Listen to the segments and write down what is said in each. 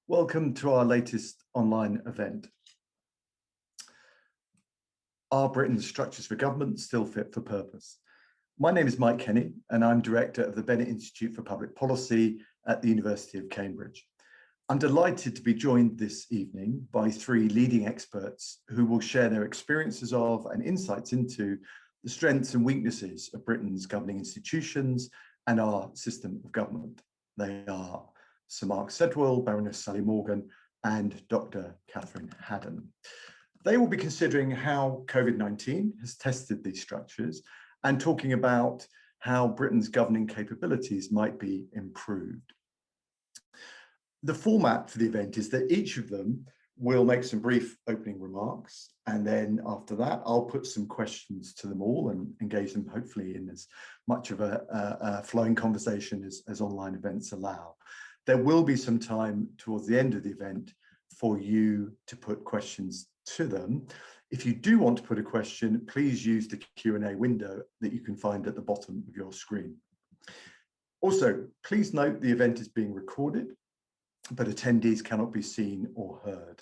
Welcome to our latest online event. Are Britain's structures for government still fit for purpose? My name is Mike Kenny, and I'm Director of the Bennett Institute for Public Policy at the University of Cambridge. I'm delighted to be joined this evening by three leading experts who will share their experiences of and insights into the strengths and weaknesses of Britain's governing institutions and our system of government. They are Sir Mark Sedwill, Baroness Sally Morgan, and Dr Catherine Haddon. They will be considering how COVID-19 has tested these structures and talking about how Britain's governing capabilities might be improved. The format for the event is that each of them will make some brief opening remarks, and then after that I'll put some questions to them all and engage them hopefully in as much of a flowing conversation as online events allow. There will be some time towards the end of the event for you to put questions to them. If you do want to put a question, please use the Q&A window that you can find at the bottom of your screen. Also, please note the event is being recorded, but attendees cannot be seen or heard.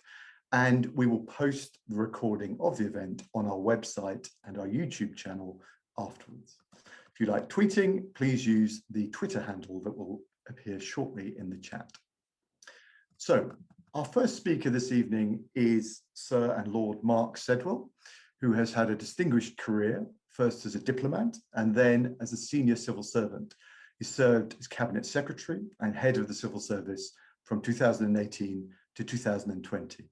And we will post the recording of the event on our website and our YouTube channel afterwards. If you like tweeting, please use the Twitter handle that will appear shortly in the chat. So our first speaker this evening is Sir and Lord Mark Sedwill, who has had a distinguished career, first as a diplomat and then as a senior civil servant. He served as Cabinet Secretary and Head of the Civil Service from 2018 to 2020.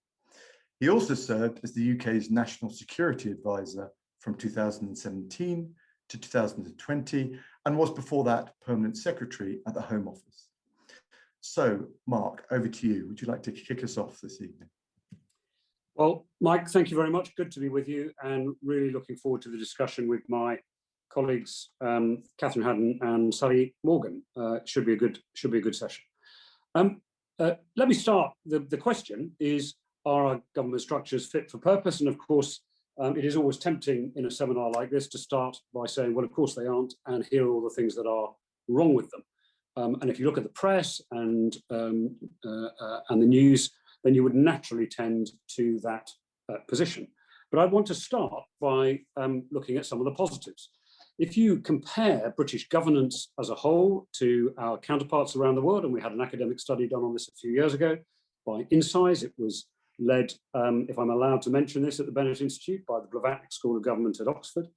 He also served as the UK's National Security Advisor from 2017 to 2020 and was before that Permanent Secretary at the Home Office. So, Mark, over to you. Would you like to kick us off this evening? Well, Mike, thank you very much. Good to be with you and really looking forward to the discussion with my colleagues, Catherine Haddon and Sally Morgan. Should be a good session. Let me start. The question is, are our government structures fit for purpose? And of course, it is always tempting in a seminar like this to start by saying, well, of course they aren't, and here are all the things that are wrong with them. And if you look at the press and the news, then you would naturally tend to that position. But I want to start by looking at some of the positives. If you compare British governance as a whole to our counterparts around the world, and we had an academic study done on this a few years ago by InSize, it was led, if I'm allowed to mention this, at the Bennett Institute by the Blavatsky School of Government at Oxford.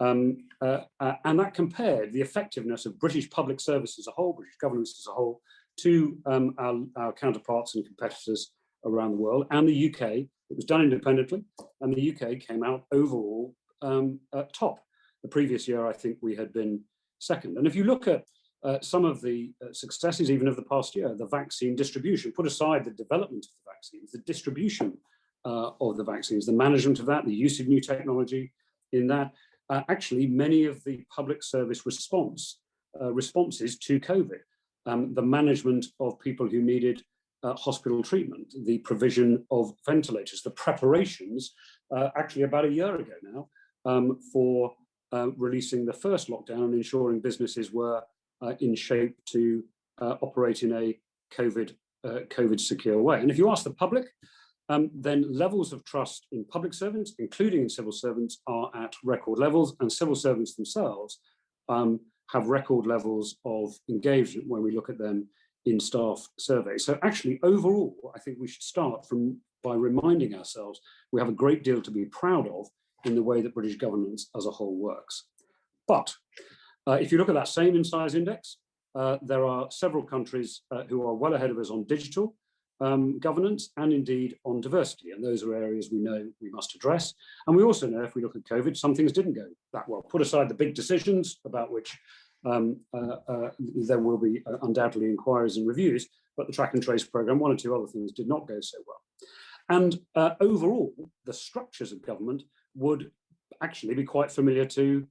And that compared the effectiveness of British public service as a whole, British governance as a whole, to our counterparts and competitors around the world, and the UK. It was done independently, and the UK came out overall at top. The previous year, I think we had been second. And if you look at some of the successes, even of the past year, the vaccine distribution, put aside the development of the vaccines, the distribution of the vaccines, the management of that, the use of new technology in that, actually many of the public service responses to COVID, the management of people who needed hospital treatment, the provision of ventilators, the preparations, actually about a year ago now, for releasing the first lockdown and ensuring businesses were in shape to operate in a COVID secure way. And if you ask the public, then levels of trust in public servants, including in civil servants, are at record levels, and civil servants themselves have record levels of engagement when we look at them in staff surveys. So actually, overall, I think we should start by reminding ourselves we have a great deal to be proud of in the way that British governance as a whole works. But if you look at that same InSize index, there are several countries who are well ahead of us on digital governance and indeed on diversity. And those are areas we know we must address. And we also know if we look at COVID, some things didn't go that well. Put aside the big decisions about which there will be undoubtedly inquiries and reviews, but the track and trace programme, one or two other things did not go so well. And overall, the structures of government would actually be quite familiar to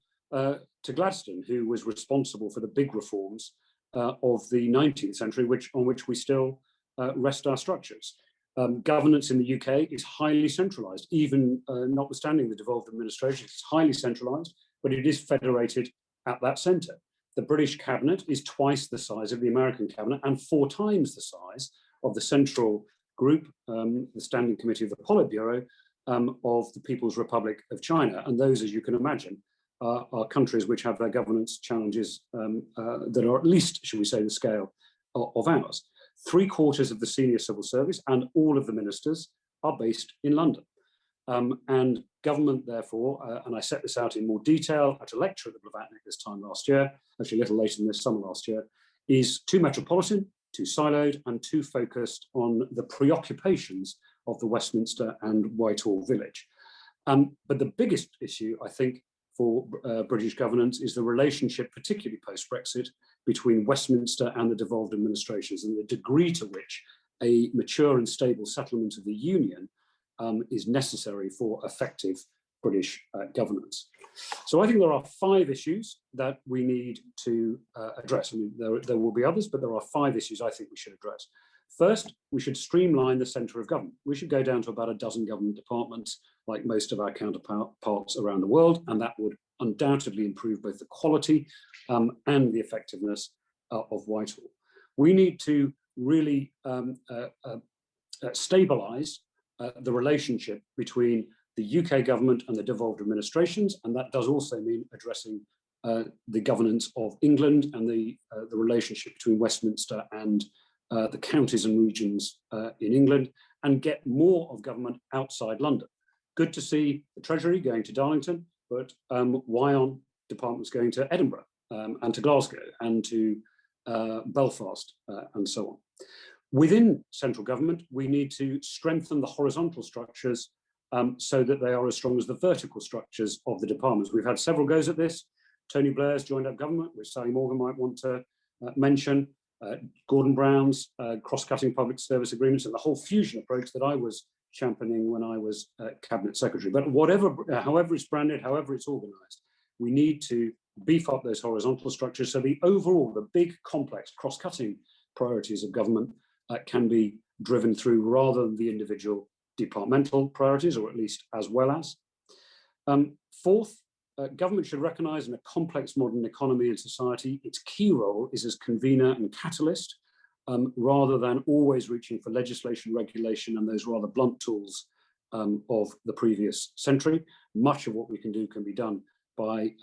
Gladstone, who was responsible for the big reforms of the 19th century, on which we still rest our structures. Governance in the UK is highly centralised, even notwithstanding the devolved administration. It's highly centralised, but it is federated at that centre. The British cabinet is twice the size of the American cabinet and 4 times the size of the central group, the Standing Committee of the Politburo, of the People's Republic of China. And those, as you can imagine, are countries which have their governance challenges that are at least, shall we say, the scale of ours. 3/4 of the senior civil service and all of the ministers are based in London. And government, therefore, and I set this out in more detail at a lecture at the Blavatnik this time last year, actually a little later than this summer last year, is too metropolitan, too siloed, and too focused on the preoccupations of the Westminster and Whitehall village. But the biggest issue, I think, for British governance is the relationship, particularly post-Brexit, between Westminster and the devolved administrations, and the degree to which a mature and stable settlement of the Union is necessary for effective British governance. So I think there are 5 issues that we need to address. I mean, there will be others, but there are 5 issues I think we should address. First, we should streamline the centre of government. We should go down to about a dozen government departments, like most of our counterparts around the world, and that would undoubtedly improve both the quality and the effectiveness of Whitehall. We need to really stabilise the relationship between the UK government and the devolved administrations, and that does also mean addressing the governance of England and the relationship between Westminster and the counties and regions in England, and get more of government outside London. Good to see the Treasury going to Darlington, but why aren't departments going to Edinburgh and to Glasgow and to Belfast and so on? Within central government, we need to strengthen the horizontal structures so that they are as strong as the vertical structures of the departments. We've had several goes at this. Tony Blair's joined up government, which Sally Morgan might want to mention. Gordon Brown's cross-cutting public service agreements, and the whole fusion approach that I was championing when I was cabinet secretary. But however it's branded, however it's organised, we need to beef up those horizontal structures so the big, complex, cross-cutting priorities of government can be driven through rather than the individual departmental priorities, or at least as well as. Fourth, government should recognise in a complex modern economy and society, its key role is as convener and catalyst, rather than always reaching for legislation, regulation, and those rather blunt tools of the previous century. Much of what we can do can be done by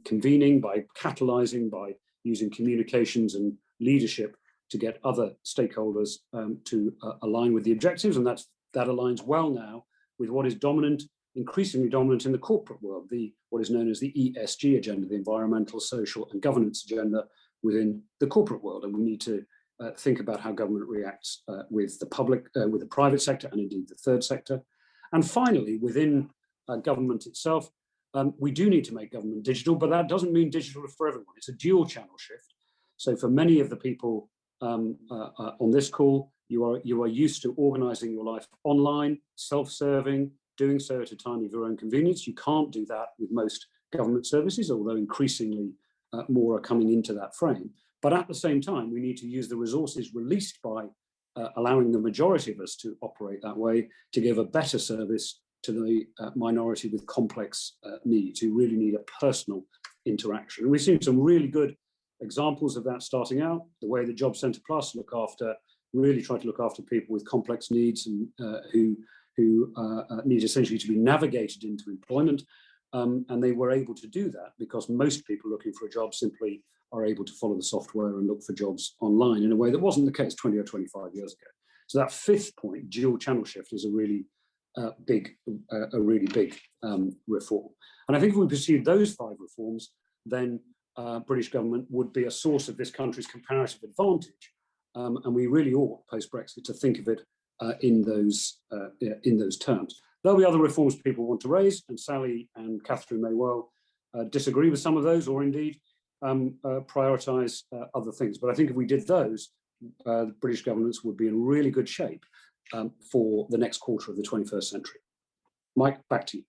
convening, by catalysing, by using communications and leadership to get other stakeholders to align with the objectives, and that aligns well now with what is dominant, increasingly dominant in the corporate world, what is known as the ESG agenda, the environmental, social, and governance agenda within the corporate world. And we need to think about how government reacts with the public, with the private sector, and indeed the third sector. And finally, within government itself, we do need to make government digital, but that doesn't mean digital for everyone. It's a dual channel shift. So for many of the people on this call, you are used to organising your life online, self-serving, doing so at a time of your own convenience. You can't do that with most government services, although increasingly more are coming into that frame. But at the same time, we need to use the resources released by allowing the majority of us to operate that way to give a better service to the minority with complex needs, who really need a personal interaction. And we've seen some really good examples of that starting out, the way the Job Centre Plus really try to look after people with complex needs and who need essentially to be navigated into employment. And they were able to do that because most people looking for a job simply are able to follow the software and look for jobs online in a way that wasn't the case 20 or 25 years ago. So that fifth point, dual channel shift, is a really big reform. And I think if we pursued those 5 reforms, then British government would be a source of this country's comparative advantage. And we really ought, post-Brexit, to think of it in those terms. There'll be other reforms people want to raise, and Sally and Catherine may well disagree with some of those, or indeed prioritise other things. But I think if we did those, the British governance would be in really good shape for the next quarter of the 21st century. Mike, back to you.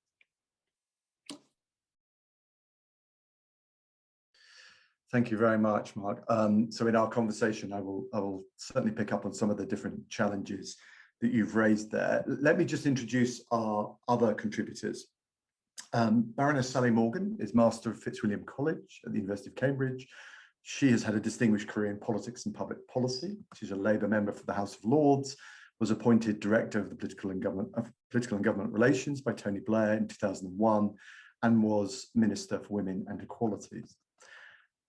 Thank you very much, Mark. So in our conversation, I will certainly pick up on some of the different challenges that you've raised there. Let me just introduce our other contributors. Baroness Sally Morgan is Master of Fitzwilliam College at the University of Cambridge, She has had a distinguished career in politics and public policy. She's a Labour member for the House of Lords, was appointed Director of the Political and Government Relations by Tony Blair in 2001, and was Minister for Women and Equalities.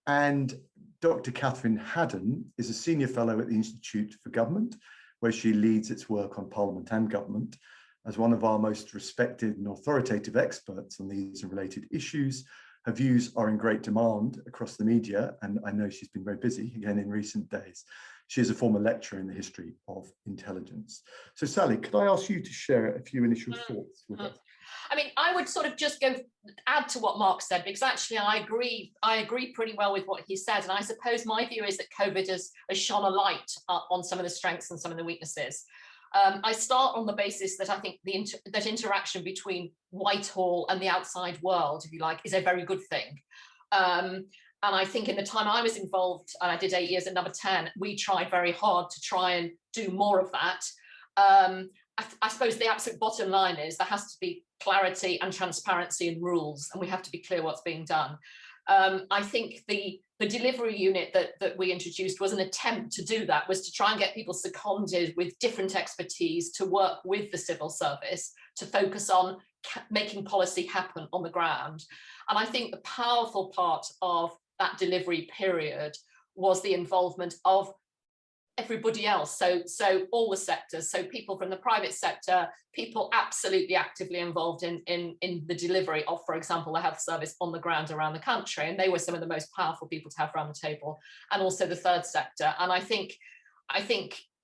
And Dr Catherine Haddon is a Senior Fellow at the Institute for Government, where she leads its work on Parliament and government. As one of our most respected and authoritative experts on these and related issues, her views are in great demand across the media, and I know she's been very busy again in recent days. She is a former lecturer in the history of intelligence. So Sally, could I ask you to share a few initial thoughts with us? I mean, I would sort of just add to what Mark said, because actually I agree pretty well with what he said. And I suppose my view is that COVID has shone a light on some of the strengths and some of the weaknesses. I start on the basis that I think that interaction between Whitehall and the outside world, if you like, is a very good thing. And I think in the time I was involved, and I did 8 years at Number 10, we tried very hard to try and do more of that. I suppose the absolute bottom line is there has to be clarity and transparency in rules, and we have to be clear what's being done. I think the delivery unit that we introduced was an attempt to do that, was to try and get people seconded with different expertise to work with the civil service to focus on making policy happen on the ground. And I think the powerful part of that delivery period was the involvement of everybody else, so all the sectors, so people from the private sector, people absolutely actively involved in the delivery of, for example, the health service on the ground around the country, and they were some of the most powerful people to have around the table, and also the third sector. And I think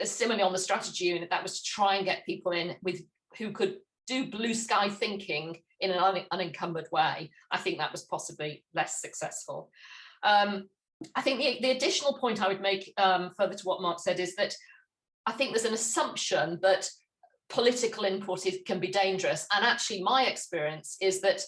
similarly on the strategy unit, that was to try and get people in with who could do blue sky thinking in an unencumbered way. I think that was possibly less successful. I think the additional point I would make further to what Mark said is that I think there's an assumption that political input can be dangerous. And actually my experience is that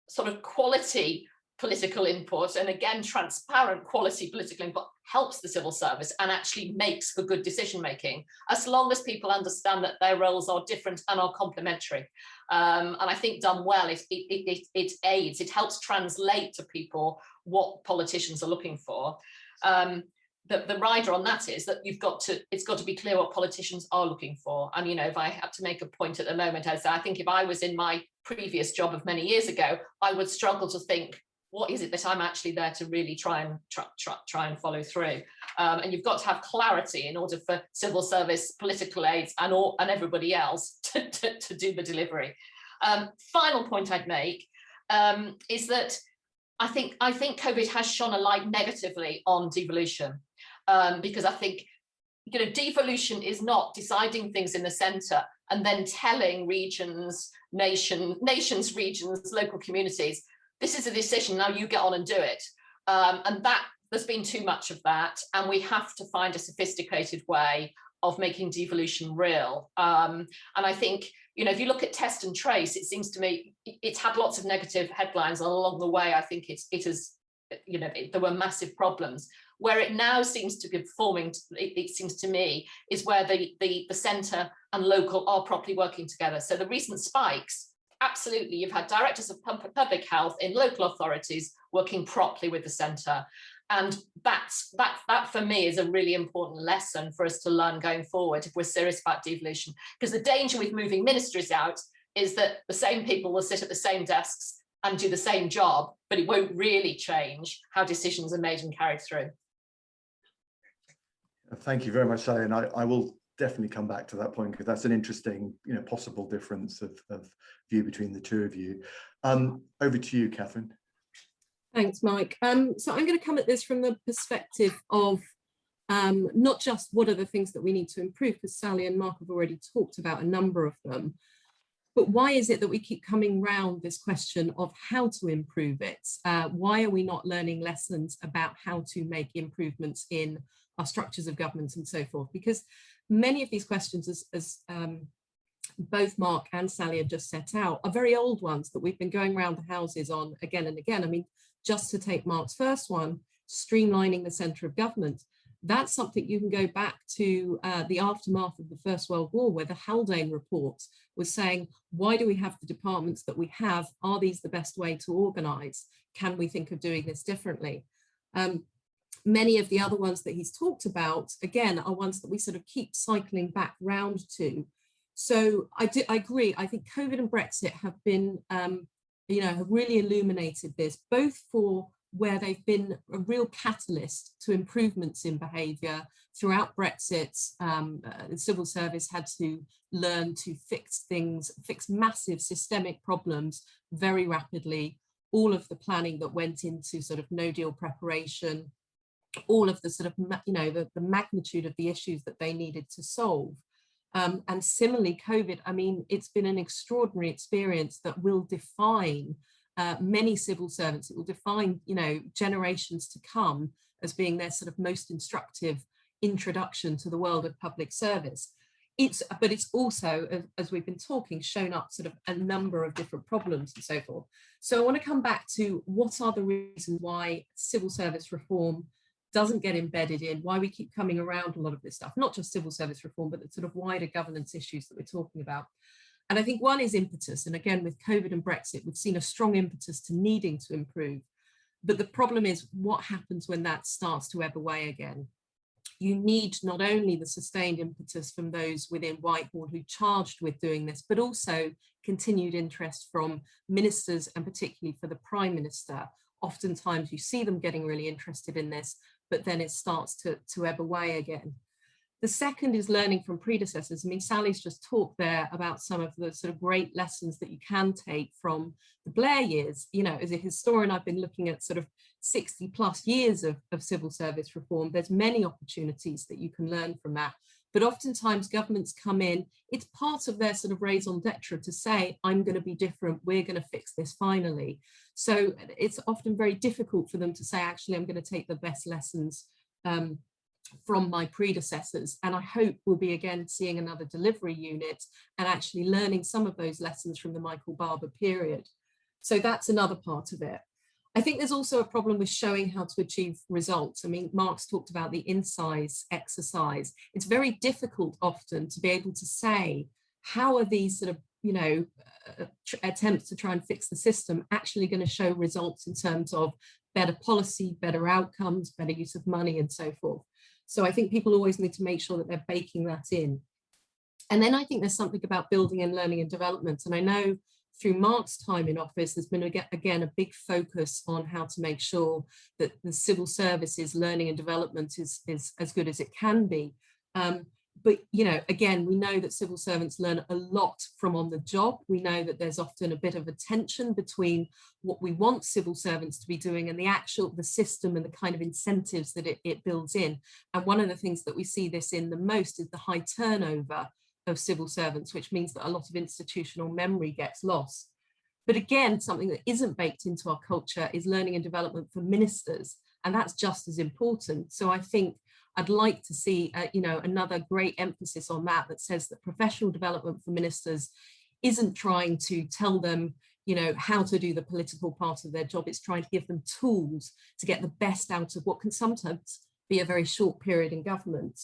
sort of quality political input, and again, transparent quality political input, helps the civil service and actually makes for good decision making, as long as people understand that their roles are different and are complementary. And I think done well, it aids, it helps translate to people what politicians are looking for. The rider on that is that it's got to be clear what politicians are looking for. And, you know, if I had to make a point at the moment, I think if I was in my previous job of many years ago, I would struggle to think, what is it that I'm actually there to really try and follow through? And you've got to have clarity in order for civil service, political aides, and everybody else to do the delivery. Final point I'd make is that I think COVID has shone a light negatively on devolution, because I think, you know, devolution is not deciding things in the centre and then telling regions, nations, regions, local communities, this is a decision, now you get on and do it. And that there's been too much of that, and we have to find a sophisticated way of making devolution real. And I think, you know, if you look at test and trace, it seems to me it's had lots of negative headlines, and along the way, I think it has, you know, there were massive problems. Where it now seems to be performing, it seems to me, is where the centre and local are properly working together. So the recent spikes, absolutely, you've had directors of public health in local authorities working properly with the centre. And that for me is a really important lesson for us to learn going forward if we're serious about devolution. Because the danger with moving ministries out is that the same people will sit at the same desks and do the same job, but it won't really change how decisions are made and carried through. Thank you very much, Sally, and I will definitely come back to that point, because that's an interesting, you know, possible difference of view between the two of you. Over to you, Catherine. Thanks, Mike. So I'm going to come at this from the perspective of not just what are the things that we need to improve, because Sally and Mark have already talked about a number of them, but why is it that we keep coming round this question of how to improve it? Why are we not learning lessons about how to make improvements in our structures of government and so forth? Because many of these questions, as both Mark and Sally have just set out, are very old ones that we've been going around the houses on again and again. I mean, just to take Mark's first one, streamlining the centre of government, that's something you can go back to the aftermath of the First World War, where the Haldane report was saying, why do we have the departments that we have? Are these the best way to organise? Can we think of doing this differently? Many of the other ones that he's talked about, again, are ones that we sort of keep cycling back round to. So I agree. I think COVID and Brexit have been, have really illuminated this, both for where they've been a real catalyst to improvements in behaviour. Throughout Brexit, the civil service had to learn to fix things, fix massive systemic problems very rapidly. All of the planning that went into sort of no deal preparation, all of the sort of, the magnitude of the issues that they needed to solve. And similarly, COVID, I mean, it's been an extraordinary experience that will define many civil servants. It will define, generations to come as being their sort of most instructive introduction to the world of public service. But it's also, as we've been talking, shown up sort of a number of different problems and so forth. So I want to come back to what are the reasons why civil service reform doesn't get embedded in, why we keep coming around a lot of this stuff, not just civil service reform, but the sort of wider governance issues that we're talking about. And I think one is impetus. And again, with COVID and Brexit, we've seen a strong impetus to needing to improve. But the problem is what happens when that starts to ebb away again. You need not only the sustained impetus from those within Whitehall who charged with doing this, but also continued interest from ministers and particularly for the Prime Minister. Oftentimes you see them getting really interested in this, but then it starts to ebb away again. The second is learning from predecessors. I mean, Sally's just talked there about some of the sort of great lessons that you can take from the Blair years. As a historian, I've been looking at sort of 60 plus years of civil service reform. There's many opportunities that you can learn from that. But oftentimes governments come in, it's part of their sort of raison d'etre to say, I'm going to be different, we're going to fix this finally. So it's often very difficult for them to say, actually, I'm going to take the best lessons from my predecessors. And I hope we'll be again seeing another delivery unit and actually learning some of those lessons from the Michael Barber period. So that's another part of it. I think there's also a problem with showing how to achieve results. I mean, Mark's talked about the insize exercise. It's very difficult often to be able to say, how are these sort of, attempts to try and fix the system actually going to show results in terms of better policy, better outcomes, better use of money and so forth. So I think people always need to make sure that they're baking that in. And then I think there's something about building and learning and development. And I know through Mark's time in office, there's been, again, a big focus on how to make sure that the civil services learning and development is as good as it can be. But, again, we know that civil servants learn a lot from on the job. We know that there's often a bit of a tension between what we want civil servants to be doing and the system and the kind of incentives that it builds in. And one of the things that we see this in the most is the high turnover of civil servants, which means that a lot of institutional memory gets lost. But again, something that isn't baked into our culture is learning and development for ministers, and that's just as important. So I think I'd like to see, another great emphasis on that says that professional development for ministers isn't trying to tell them, how to do the political part of their job. It's trying to give them tools to get the best out of what can sometimes be a very short period in government.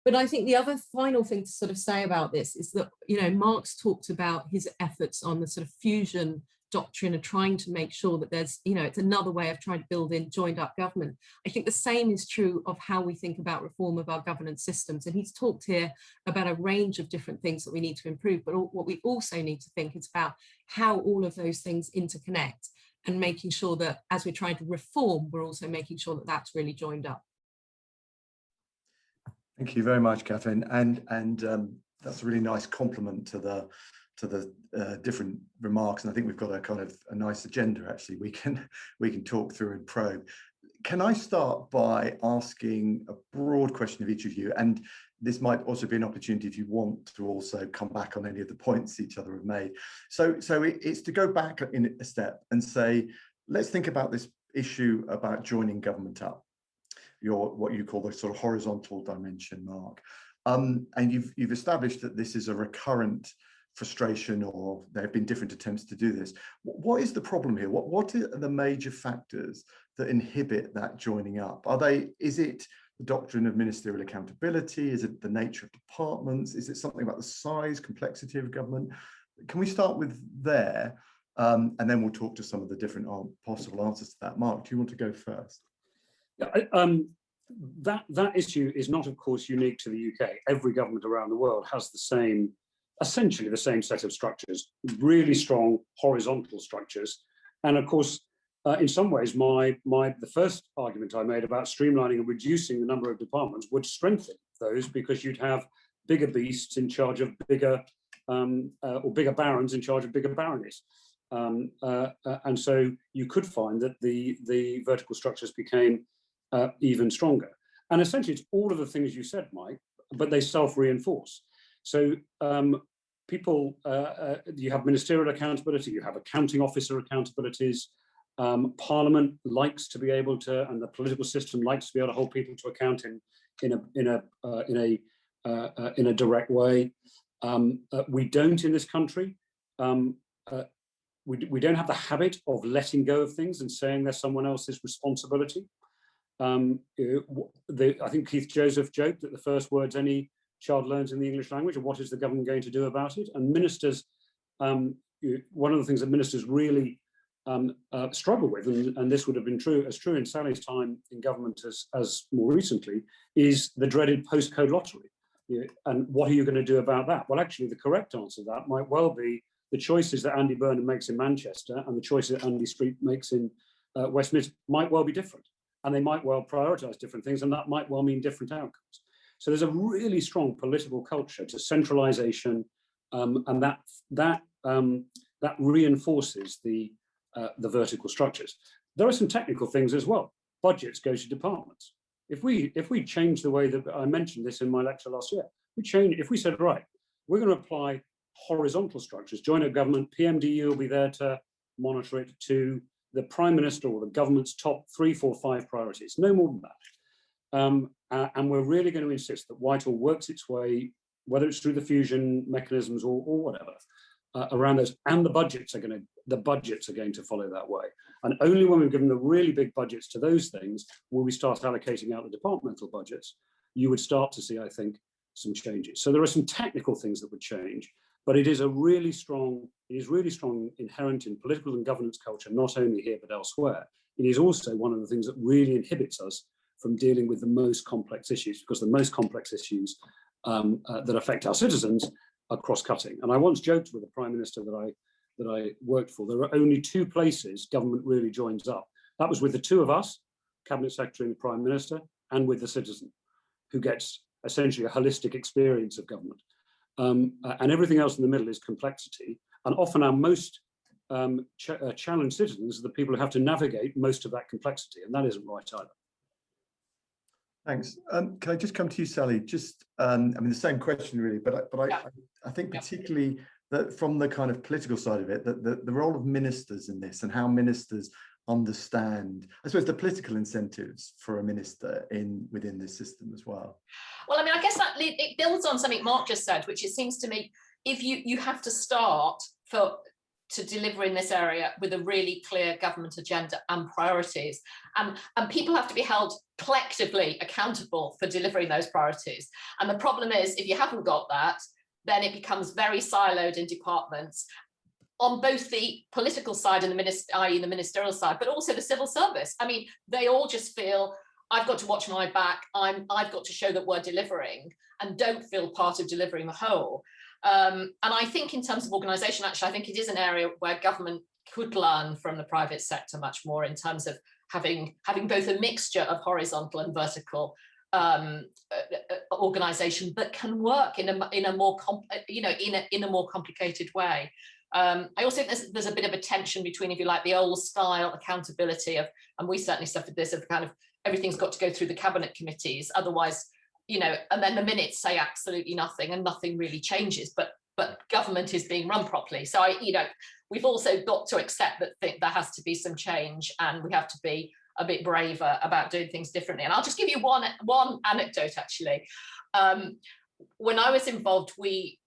But I think the other final thing to sort of say about this is that, Mark's talked about his efforts on the sort of fusion doctrine and trying to make sure that there's, it's another way of trying to build in joined up government. I think the same is true of how we think about reform of our governance systems. And he's talked here about a range of different things that we need to improve, but what we also need to think is about how all of those things interconnect and making sure that as we're trying to reform, we're also making sure that that's really joined up. Thank you very much, Catherine, and that's a really nice compliment to the different remarks, and I think we've got a nice agenda. Actually, we can talk through and probe. Can I start by asking a broad question of each of you, and this might also be an opportunity if you want to also come back on any of the points each other have made. So it's to go back in a step and say, let's think about this issue about joining government up. What you call the sort of horizontal dimension, Mark, and you've established that this is a recurrent frustration, or there have been different attempts to do this. What is the problem here? What are the major factors that inhibit that joining up? Is it the doctrine of ministerial accountability? Is it the nature of departments? Is it something about the size, complexity of government? Can we start with there, and then we'll talk to some of the different possible answers to that. Mark, do you want to go first? That issue is not, of course, unique to the UK. Every government around the world has essentially the same set of structures, really strong horizontal structures. And of course, in some ways, the first argument I made about streamlining and reducing the number of departments would strengthen those, because you'd have bigger beasts in charge of bigger, or bigger barons in charge of bigger baronies. And so you could find that the vertical structures became even stronger. And essentially, it's all of the things you said, Mike, but they self-reinforce. So people, you have ministerial accountability, you have accounting officer accountabilities. Parliament likes to be able to, and the political system likes to be able to hold people to account in a direct way. We don't in this country. We don't have the habit of letting go of things and saying they're someone else's responsibility. I think Keith Joseph joked that the first words any child learns in the English language are, what is the government going to do about it? And ministers, one of the things that ministers really struggle with, and this would have been true in Sally's time in government as more recently, is the dreaded postcode lottery. And what are you going to do about that? Well, actually, the correct answer to that might well be the choices that Andy Burnham makes in Manchester and the choices that Andy Street makes in Westminster might well be different. And they might well prioritise different things, and that might well mean different outcomes. So there's a really strong political culture to centralisation, and that reinforces the vertical structures. There are some technical things as well. Budgets go to departments. If we change the way that I mentioned this in my lecture last year, if we said, right, we're going to apply horizontal structures, joint of government, PMDU will be there to monitor it, to the Prime Minister or the government's top 3, 4, 5 priorities, no more than that. And we're really going to insist that Whitehall works its way, whether it's through the fusion mechanisms or whatever, around those, and the budgets are going to follow that way. And only when we've given the really big budgets to those things will we start allocating out the departmental budgets. You would start to see, I think, some changes. So there are some technical things that would change, but it is really strong inherent in political and governance culture, not only here but elsewhere. It is also one of the things that really inhibits us from dealing with the most complex issues, because the most complex issues that affect our citizens are cross-cutting. And I once joked with the Prime Minister that I worked for, there are only 2 places government really joins up. That was with the 2 of us, Cabinet Secretary and the Prime Minister, and with the citizen, who gets essentially a holistic experience of government. And everything else in the middle is complexity. And often our most challenged citizens are the people who have to navigate most of that complexity, and that isn't right either. Thanks. Can I just come to you, Sally? Just, I mean, the same question really, but I think particularly that from the kind of political side of it, that the role of ministers in this and how ministers understand, I suppose, the political incentives for a minister within this system as well. Well, I mean, I guess that it builds on something Mark just said, which it seems to me, if you have to start to deliver in this area with a really clear government agenda and priorities, and people have to be held collectively accountable for delivering those priorities. And the problem is, if you haven't got that, then it becomes very siloed in departments on both the political side and i.e. the ministerial side, but also the civil service. I mean, they all just feel, I've got to watch my back, I've got to show that we're delivering, and don't feel part of delivering the whole. And I think in terms of organisation, actually, I think it is an area where government could learn from the private sector much more in terms of having both a mixture of horizontal and vertical organisation, but can work in a more complicated way. I also think there's a bit of a tension between, if you like, the old style accountability of, and we certainly suffered this, of kind of everything's got to go through the cabinet committees, otherwise, and then the minutes say absolutely nothing and nothing really changes, but government is being run properly. So we've also got to accept that there has to be some change, and we have to be a bit braver about doing things differently. And I'll just give you one anecdote, actually. When I was involved, we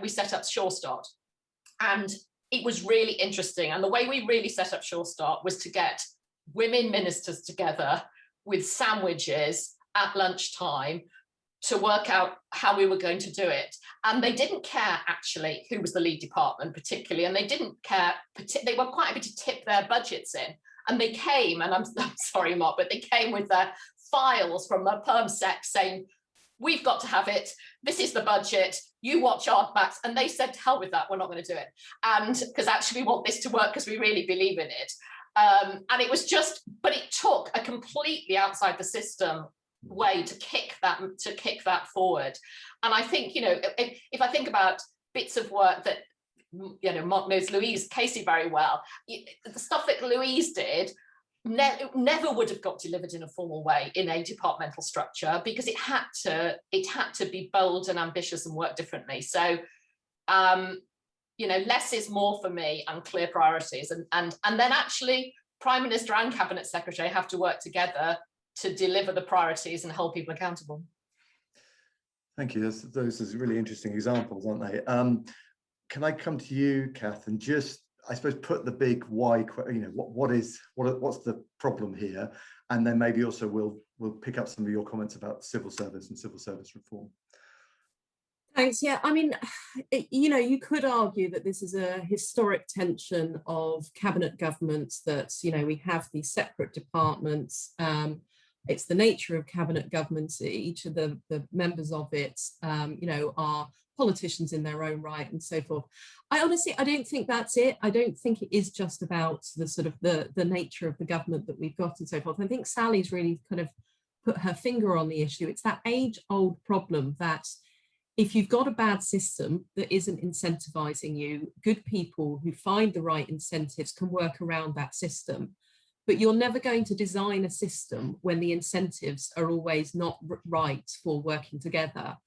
set up Sure Start, and it was really interesting. And the way we really set up Sure Start was to get women ministers together with sandwiches at lunchtime to work out how we were going to do it. And they didn't care actually who was the lead department particularly, and they didn't care, they were quite happy to tip their budgets in. And they came, and I'm sorry, Mark, but they came with their files from a perm sec saying, we've got to have it. This is the budget. You watch our backs. And they said, to hell with that. We're not going to do it. And because actually we want this to work because we really believe in it. And it was just, but it took a completely outside the system way to kick that forward. And I think, you know, if I think about bits of work that, you know, Mark knows Louise Casey very well, the stuff that Louise did never would have got delivered in a formal way in a departmental structure, because it had to be bold and ambitious and work differently. So you know, less is more for me, and clear priorities, and then actually Prime Minister and Cabinet Secretary have to work together to deliver the priorities and hold people accountable. Thank you. Those are really interesting examples, aren't they? Can I come to you, Kath, and just, I suppose, put the big why, you know, what's the problem here? And then maybe also we'll pick up some of your comments about civil service and civil service reform. Thanks. Yeah, I mean, you know, you could argue that this is a historic tension of cabinet governments, that, you know, we have these separate departments. It's the nature of cabinet governments. Each of the members of it, you know, are politicians in their own right and so forth. I don't think that's it. I don't think it is just about the sort of the nature of the government that we've got and so forth. I think Sally's really kind of put her finger on the issue. It's that age-old problem that if you've got a bad system that isn't incentivizing you, good people who find the right incentives can work around that system. But you're never going to design a system when the incentives are always not right for working together.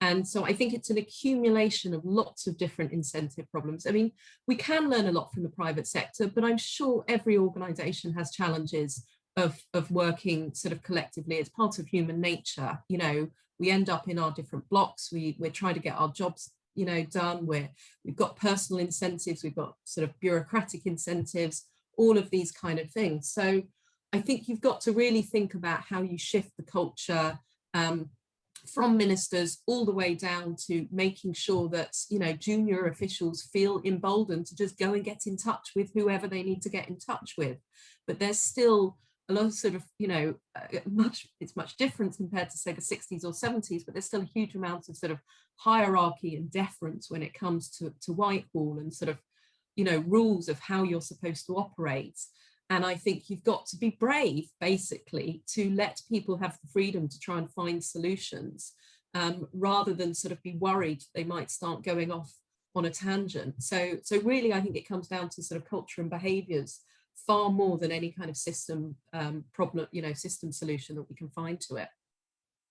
And so I think it's an accumulation of lots of different incentive problems. I mean, we can learn a lot from the private sector, but I'm sure every organisation has challenges of working sort of collectively. It's part of human nature. You know, we end up in our different blocks. We're trying to get our jobs, you know, done. We've got personal incentives. We've got sort of bureaucratic incentives, all of these kind of things. So I think you've got to really think about how you shift the culture from ministers all the way down to making sure that, you know, junior officials feel emboldened to just go and get in touch with whoever they need to get in touch with. But there's still a lot of sort of, you know, it's much different compared to, say, the 60s or 70s, but there's still a huge amount of sort of hierarchy and deference when it comes to Whitehall and sort of, you know, rules of how you're supposed to operate. And I think you've got to be brave, basically, to let people have the freedom to try and find solutions, rather than sort of be worried they might start going off on a tangent. So really, I think it comes down to sort of culture and behaviours far more than any kind of system problem, you know, system solution that we can find to it.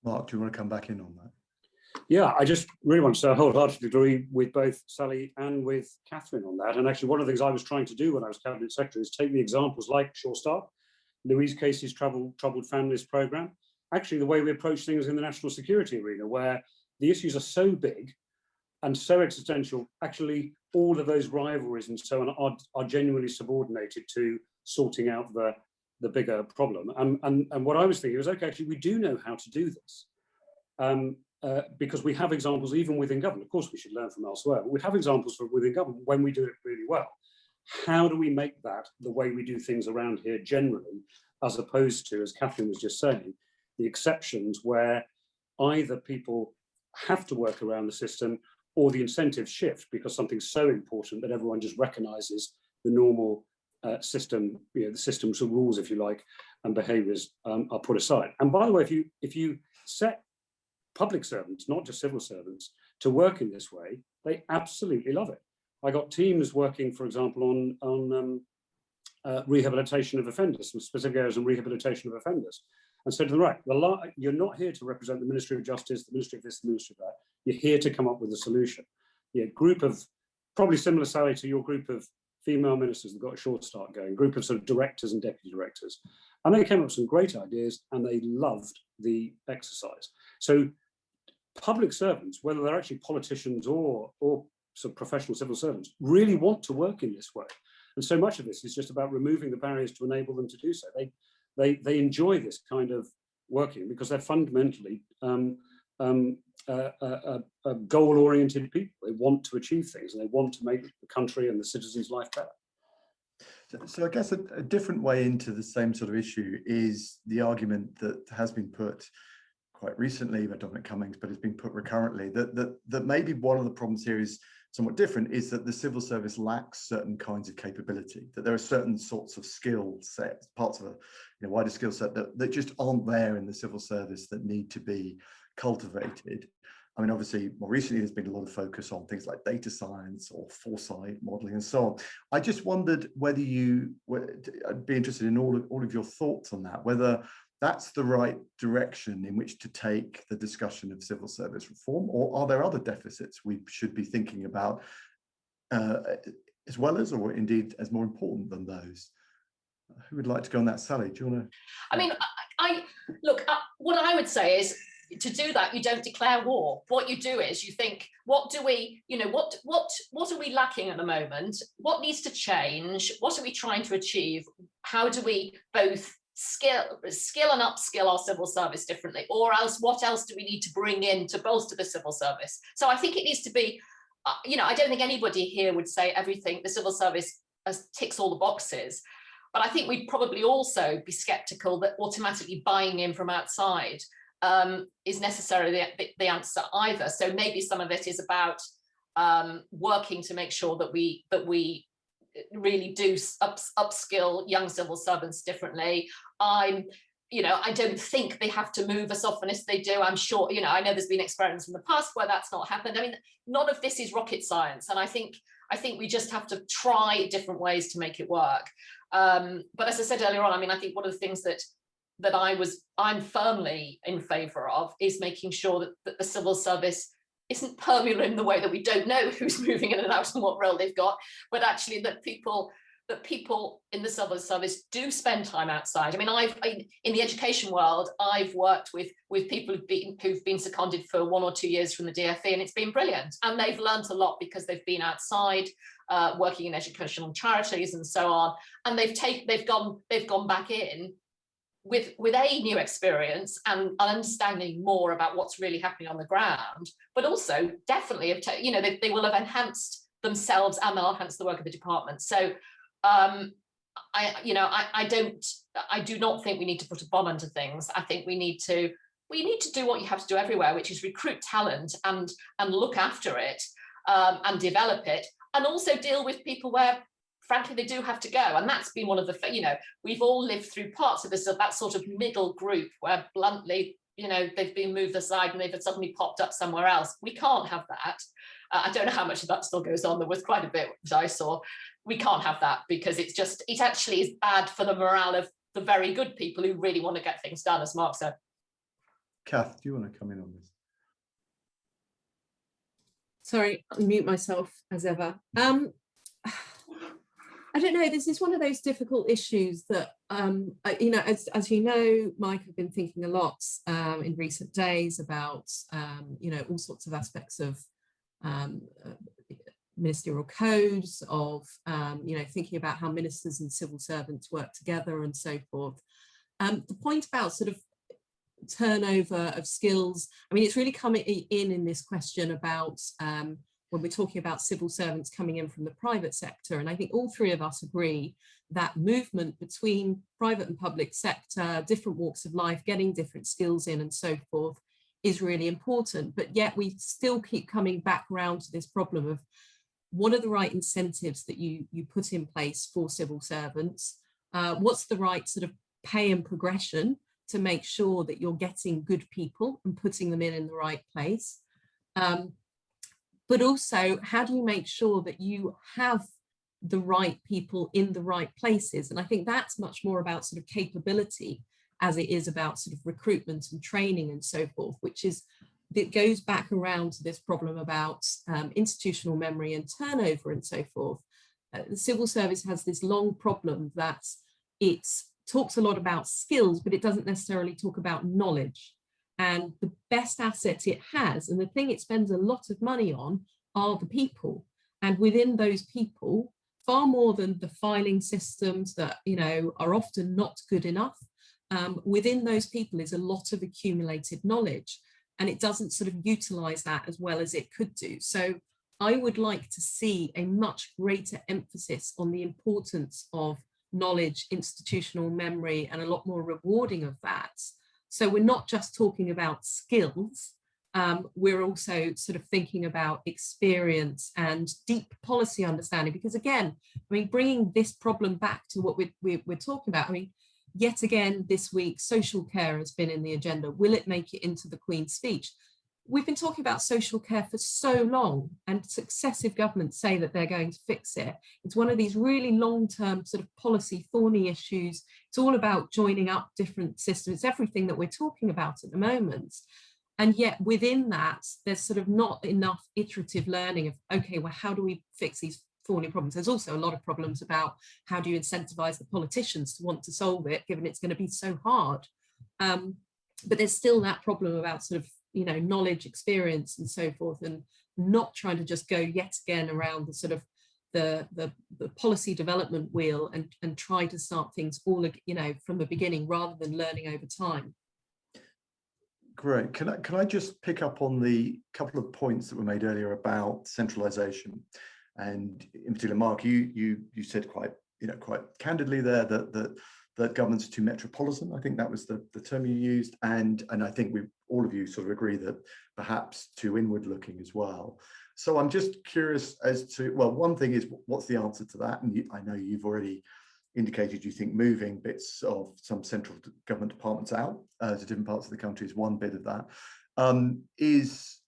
Mark, do you want to come back in on that? Yeah, I just really want to say I wholeheartedly agree with both Sally and with Catherine on that. And actually, one of the things I was trying to do when I was Cabinet Secretary is take the examples like Sure Start, Louise Casey's Troubled Families Programme, actually the way we approach things in the national security arena, where the issues are so big and so existential, actually all of those rivalries and so on are genuinely subordinated to sorting out the bigger problem. And what I was thinking was, okay, actually we do know how to do this. Because we have examples even within government. Of course, we should learn from elsewhere, but we have examples from within government when we do it really well. How do we make that the way we do things around here generally, as opposed to, as Catherine was just saying, the exceptions where either people have to work around the system or the incentives shift because something's so important that everyone just recognises the normal system, you know, the system's rules, if you like, and behaviours are put aside. And by the way, if you set public servants, not just civil servants, to work in this way, they absolutely love it. I got teams working, for example, on rehabilitation of offenders, some specific areas on rehabilitation of offenders, and said to them, right, you're not here to represent the Ministry of Justice, the Ministry of this, the Ministry of that. You're here to come up with a solution. Yeah, group of, probably similar, Sally, to your group of female ministers that got a Short Start going, group of sort of directors and deputy directors. And they came up with some great ideas and they loved the exercise. So public servants, whether they're actually politicians or sort of professional civil servants, really want to work in this way. And so much of this is just about removing the barriers to enable them to do so. They enjoy this kind of working because they're fundamentally goal-oriented people. They want to achieve things and they want to make the country and the citizens' life better. So I guess a different way into the same sort of issue is the argument that has been put quite recently by Dominic Cummings, but it's been put recurrently, that maybe one of the problems here is somewhat different, is that the civil service lacks certain kinds of capability, that there are certain sorts of skill sets, parts of a wider skill set that just aren't there in the civil service that need to be cultivated. I mean, obviously, more recently, there's been a lot of focus on things like data science or foresight modeling and so on. I just wondered whether I'd be interested in all of your thoughts on that, whether that's the right direction in which to take the discussion of civil service reform, or are there other deficits we should be thinking about as well as, or indeed as more important than those? Who would like to go on that? Sally, do you want to? I mean, look, what I would say is, to do that, you don't declare war. What you do is you think, what do we, what are we lacking at the moment? What needs to change? What are we trying to achieve? How do we both skill and upskill our civil service differently? Or else, what else do we need to bring in to bolster the civil service? So I think it needs to be, I don't think anybody here would say everything, the civil service ticks all the boxes. But I think we'd probably also be skeptical that automatically buying in from outside is necessarily the answer either. So maybe some of it is about working to make sure that we really do upskill young civil servants differently. I don't think they have to move as often as they do. I'm sure, I know there's been experiments in the past where that's not happened. I mean, none of this is rocket science, and I think we just have to try different ways to make it work. But as I said earlier on, I mean, I think one of the things that I'm firmly in favour of is making sure that the civil service isn't permeable in the way that we don't know who's moving in and out and what role they've got, but actually that people in the civil service do spend time outside. I mean, in the education world, I've worked with people who've been seconded for 1 or 2 years from the DfE, and it's been brilliant. And they've learned a lot because they've been outside, working in educational charities and so on, and they've gone back in with a new experience and understanding more about what's really happening on the ground, but also definitely, they will have enhanced themselves and they'll enhance the work of the department. So I do not think we need to put a bomb under things. I think we need to do what you have to do everywhere, which is recruit talent and look after it and develop it, and also deal with people where, frankly, they do have to go. And that's been one of the, we've all lived through parts of this, of that sort of middle group where bluntly, they've been moved aside and they've suddenly popped up somewhere else. We can't have that. I don't know how much of that still goes on. There was quite a bit that I saw. We can't have that, because it actually is bad for the morale of the very good people who really want to get things done, as Mark said. Kath, do you want to come in on this? Sorry, I'll mute myself as ever. I don't know, this is one of those difficult issues that, as you know, Mike, I've been thinking a lot in recent days about, all sorts of aspects of ministerial codes, of, thinking about how ministers and civil servants work together and so forth. The point about sort of turnover of skills, I mean, it's really coming in this question about when we're talking about civil servants coming in from the private sector. And I think all three of us agree that movement between private and public sector, different walks of life, getting different skills in and so forth is really important. But yet we still keep coming back around to this problem of what are the right incentives that you put in place for civil servants? What's the right sort of pay and progression to make sure that you're getting good people and putting them in the right place? But also, how do you make sure that you have the right people in the right places? And I think that's much more about sort of capability as it is about sort of recruitment and training and so forth, which is, it goes back around to this problem about institutional memory and turnover and so forth. The civil service has this long problem that it talks a lot about skills, but it doesn't necessarily talk about knowledge. And the best asset it has, and the thing it spends a lot of money on, are the people. And within those people, far more than the filing systems that, are often not good enough, within those people is a lot of accumulated knowledge, and it doesn't sort of utilize that as well as it could do. So I would like to see a much greater emphasis on the importance of knowledge, institutional memory, and a lot more rewarding of that. So we're not just talking about skills, we're also sort of thinking about experience and deep policy understanding, because again, I mean, bringing this problem back to what we're talking about, I mean, yet again this week, social care has been in the agenda. Will it make it into the Queen's speech? We've been talking about social care for so long, and successive governments say that they're going to fix it. It's one of these really long-term sort of policy thorny issues. It's all about joining up different systems. It's everything that we're talking about at the moment. And yet within that, there's sort of not enough iterative learning of, okay, well, how do we fix these thorny problems? There's also a lot of problems about how do you incentivize the politicians to want to solve it, given it's going to be so hard. But there's still that problem about sort of, you know, knowledge, experience, and so forth, and not trying to just go yet again around the sort of the policy development wheel and try to start things all, you know, from the beginning rather than learning over time. Great. Can I just pick up on the couple of points that were made earlier about centralisation, and in particular, Mark, you said quite candidly there that governments are too metropolitan. I think that was the term you used, and I think all of you sort of agree that perhaps too inward looking as well. So I'm just curious as to, well, one thing is, what's the answer to that? And I know you've already indicated you think moving bits of some central government departments out to different parts of the country is one bit of that. Is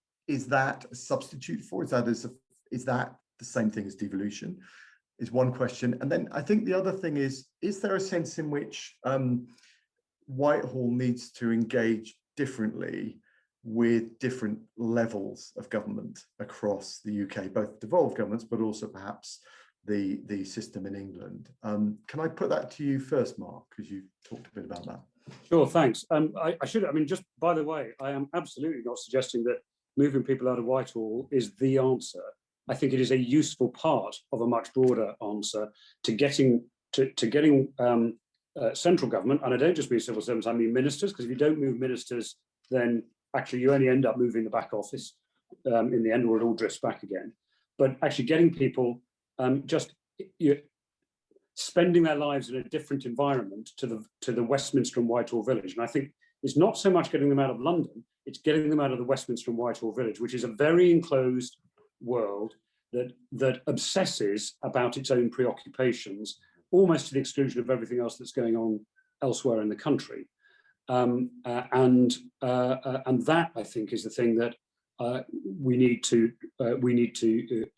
that a substitute for? Is that the same thing as devolution? Is one question. And then I think the other thing is there a sense in which Whitehall needs to engage differently with different levels of government across the UK, both devolved governments, but also perhaps the system in England? Can I put that to you first, Mark, because you talked a bit about that? Sure, thanks. I mean, just by the way, I am absolutely not suggesting that moving people out of Whitehall is the answer. I think it is a useful part of a much broader answer to getting central government, and I don't just mean civil servants, I mean ministers, because if you don't move ministers, then actually you only end up moving the back office in the end, or it all drifts back again. But actually getting people spending their lives in a different environment to the Westminster and Whitehall village. And I think it's not so much getting them out of London, it's getting them out of the Westminster and Whitehall village, which is a very enclosed world that obsesses about its own preoccupations, almost to the exclusion of everything else that's going on elsewhere in the country. And that, I think, is the thing that we need to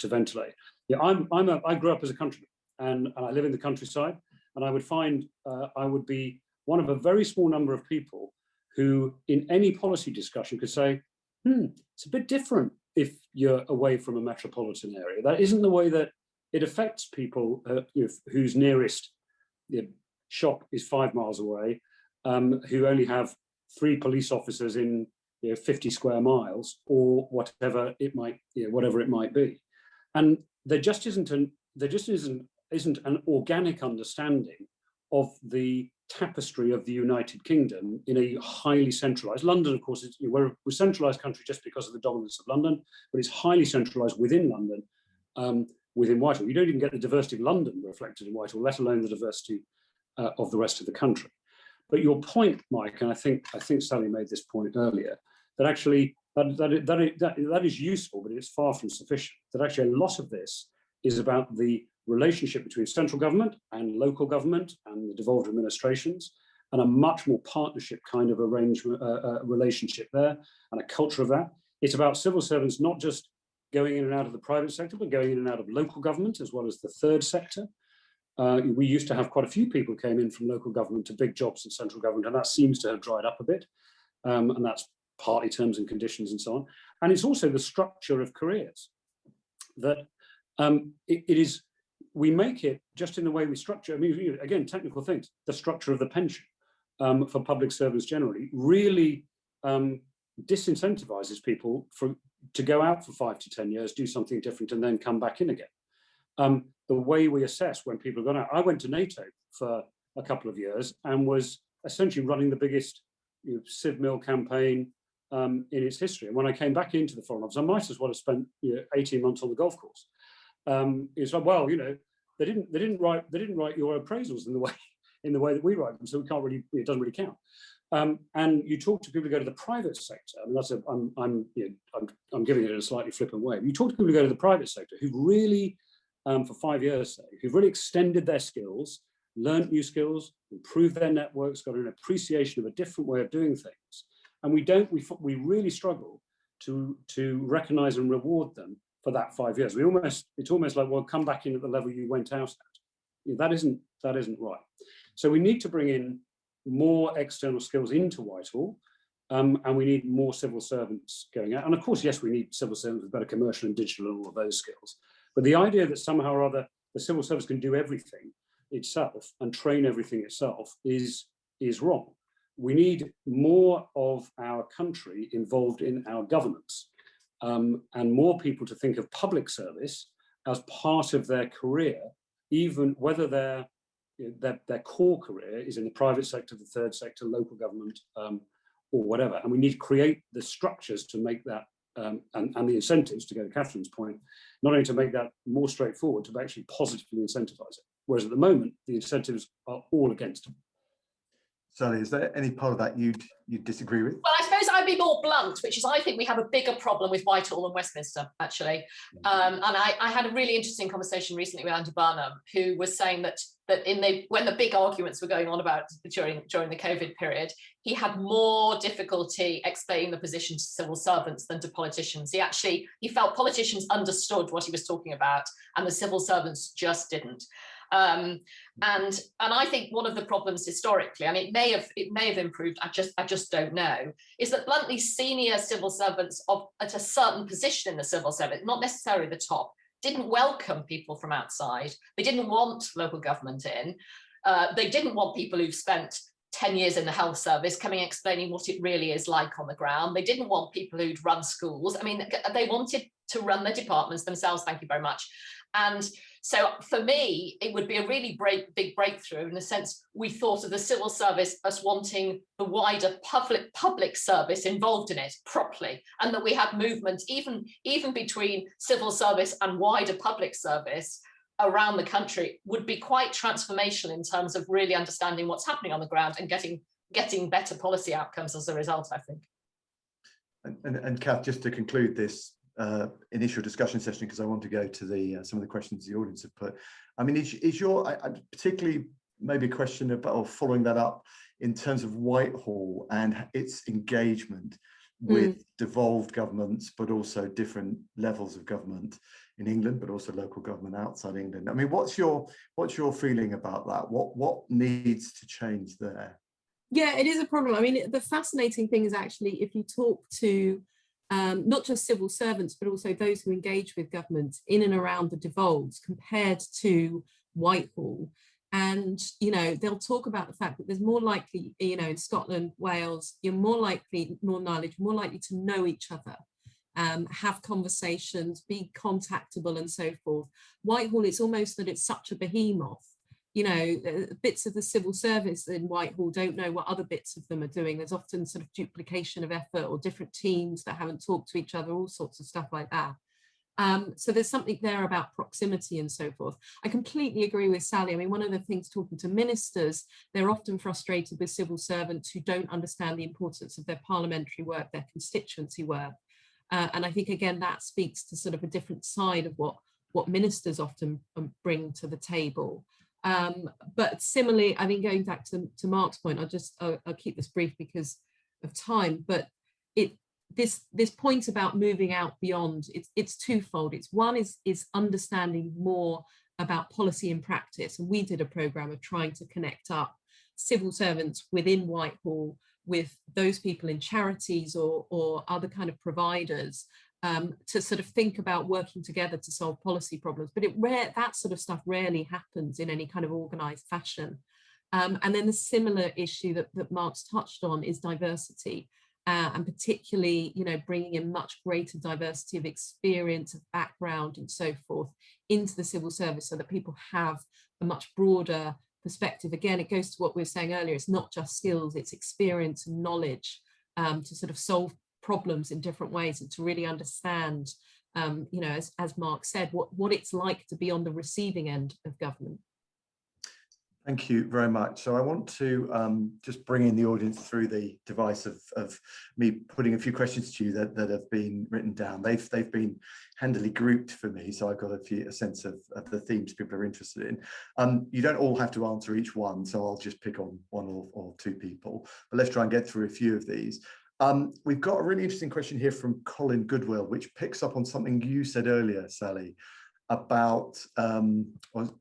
ventilate. Yeah, I grew up as a countryman, and I live in the countryside, and I would find I would be one of a very small number of people who, in any policy discussion, could say, it's a bit different if you're away from a metropolitan area. That isn't the way that it affects people whose nearest shop is 5 miles away, who only have 3 police officers in 50 square miles, or whatever it might be. And there just isn't an organic understanding of the tapestry of the United Kingdom in a highly centralised. London, of course, we're a centralised country just because of the dominance of London, but it's highly centralised within London, within Whitehall. You don't even get the diversity of London reflected in Whitehall, let alone the diversity of the rest of the country. But your point, Mike, and I think Sally made this point earlier, that actually that is useful, but it's far from sufficient. That actually a lot of this is about the relationship between central government and local government and the devolved administrations, and a much more partnership kind of arrangement, relationship there, and a culture of that. It's about civil servants not just going in and out of the private sector, but going in and out of local government as well as the third sector. We used to have quite a few people who came in from local government to big jobs in central government, and that seems to have dried up a bit. And that's partly terms and conditions and so on. And it's also the structure of careers that we make it just in the way we structure. I mean, again, technical things, the structure of the pension for public servants generally really disincentivizes people to go out for 5 to 10 years, do something different, and then come back in again. The way we assess when people have gone out, I went to NATO for a couple of years and was essentially running the biggest Civ Mill campaign in its history. And when I came back into the Foreign Office, I might as well have spent 18 months on the golf course. It's like, well, they didn't write your appraisals in the way that we write them, so it doesn't really count. And you talk to people who go to the private sector. I mean, I'm giving it in a slightly flippant way. You talk to people who go to the private sector who've really, for 5 years, say, who've really extended their skills, learned new skills, improved their networks, got an appreciation of a different way of doing things. And we really struggle to recognise and reward them for that 5 years. It's almost like, well, come back in at the level you went out at. That isn't right. So we need to bring in more external skills into Whitehall, and we need more civil servants going out. And of course, yes, we need civil servants with better commercial and digital and all of those skills. But the idea that somehow or other the civil service can do everything itself and train everything itself is wrong. We need more of our country involved in our governance, and more people to think of public service as part of their career, even whether their core career is in the private sector, the third sector, local government, or whatever. And we need to create the structures to make that, and the incentives, to go to Catherine's point, not only to make that more straightforward, to actually positively incentivize it. Whereas at the moment, the incentives are all against them. Sally, is there any part of that you'd disagree with? Well, I suppose I'd be more blunt, which is I think we have a bigger problem with Whitehall and Westminster, actually. And I had a really interesting conversation recently with Andy Barnum, who was saying that when the big arguments were going on about during the COVID period, he had more difficulty explaining the position to civil servants than to politicians. He felt politicians understood what he was talking about, and the civil servants just didn't. And I think one of the problems historically, and it may have improved, I just don't know, is that bluntly senior civil servants at a certain position in the civil service, not necessarily the top, didn't welcome people from outside. They didn't want local government in. They didn't want people who've spent 10 years in the health service coming explaining what it really is like on the ground. They didn't want people who'd run schools. I mean, they wanted to run their departments themselves, thank you very much. And so for me, it would be a really big breakthrough in the sense we thought of the civil service as wanting the wider public service involved in it properly, and that we had movement even between civil service and wider public service around the country would be quite transformational in terms of really understanding what's happening on the ground and getting better policy outcomes as a result, I think. And Kath, just to conclude this initial discussion session, because I want to go to some of the questions the audience have put. I mean, is your particularly maybe a question about, or following that up, in terms of Whitehall and its engagement with devolved governments, but also different levels of government in England, but also local government outside England. I mean, what's your feeling about that? What needs to change there? Yeah, it is a problem. I mean, the fascinating thing is actually, if you talk to not just civil servants, but also those who engage with government in and around the devolves compared to Whitehall. And, they'll talk about the fact that there's more likely, in Scotland, Wales, you're more likely to know each other, have conversations, be contactable and so forth. Whitehall, it's almost that it's such a behemoth. Bits of the civil service in Whitehall don't know what other bits of them are doing. There's often sort of duplication of effort or different teams that haven't talked to each other, all sorts of stuff like that. So there's something there about proximity and so forth. I completely agree with Sally. I mean, one of the things talking to ministers, they're often frustrated with civil servants who don't understand the importance of their parliamentary work, their constituency work. And I think, again, that speaks to sort of a different side of what ministers often bring to the table. But similarly, I mean, going back to Mark's point, I'll keep this brief because of time, but this point about moving out beyond, it's twofold. It's one is understanding more about policy and practice. And we did a programme of trying to connect up civil servants within Whitehall with those people in charities or other kind of providers, to sort of think about working together to solve policy problems. But that sort of stuff rarely happens in any kind of organised fashion. And then the similar issue that Mark's touched on is diversity, and particularly, bringing in much greater diversity of experience, of background and so forth into the civil service so that people have a much broader perspective. Again, it goes to what we were saying earlier, it's not just skills, it's experience and knowledge to sort of solve problems in different ways, and to really understand, you know, as Mark said, what it's like to be on the receiving end of government. Thank you very much. So I want to just bring in the audience through the device of me putting a few questions to you that have been written down. They've been handily grouped for me, so I've got a sense of the themes people are interested in. You don't all have to answer each one, so I'll just pick on one or two people. But let's try and get through a few of these. We've got a really interesting question here from Colin Goodwill, which picks up on something you said earlier, Sally, about,